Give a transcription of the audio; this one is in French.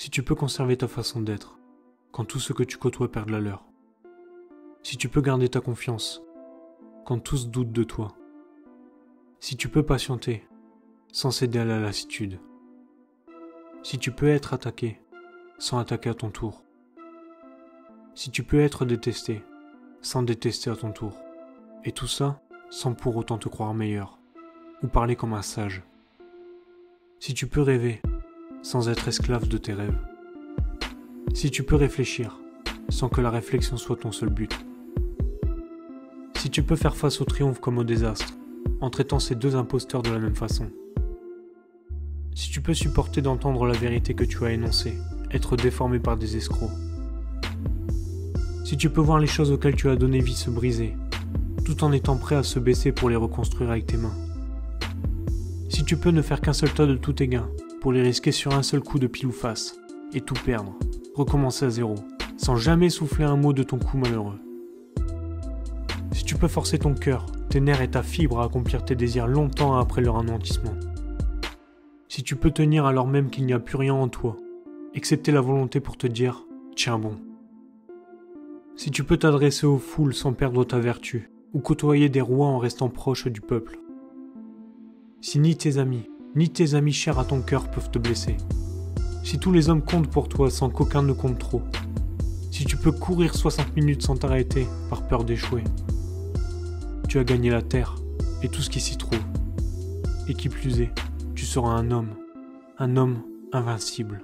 Si tu peux conserver ta façon d'être, quand tout ce que tu côtoies perd la leur. Si tu peux garder ta confiance, quand tous doutent de toi. Si tu peux patienter, sans céder à la lassitude. Si tu peux être attaqué, sans attaquer à ton tour. Si tu peux être détesté, sans détester à ton tour. Et tout ça, sans pour autant te croire meilleur, ou parler comme un sage. Si tu peux rêver, sans être esclave de tes rêves. Si tu peux réfléchir, sans que la réflexion soit ton seul but. Si tu peux faire face au triomphe comme au désastre, en traitant ces deux imposteurs de la même façon. Si tu peux supporter d'entendre la vérité que tu as énoncée, être déformé par des escrocs. Si tu peux voir les choses auxquelles tu as donné vie se briser, tout en étant prêt à se baisser pour les reconstruire avec tes mains. Si tu peux ne faire qu'un seul tas de tous tes gains, pour les risquer sur un seul coup de pile ou face, et tout perdre, recommencer à zéro, sans jamais souffler un mot de ton coup malheureux. Si tu peux forcer ton cœur, tes nerfs et ta fibre à accomplir tes désirs longtemps après leur anéantissement. Si tu peux tenir alors même qu'il n'y a plus rien en toi, excepté la volonté pour te dire « tiens bon ». Si tu peux t'adresser aux foules sans perdre ta vertu, ou côtoyer des rois en restant proche du peuple. Si ni tes amis chers à ton cœur peuvent te blesser. Si tous les hommes comptent pour toi sans qu'aucun ne compte trop. Si tu peux courir 60 minutes sans t'arrêter par peur d'échouer. Tu as gagné la terre et tout ce qui s'y trouve. Et qui plus est, tu seras un homme invincible.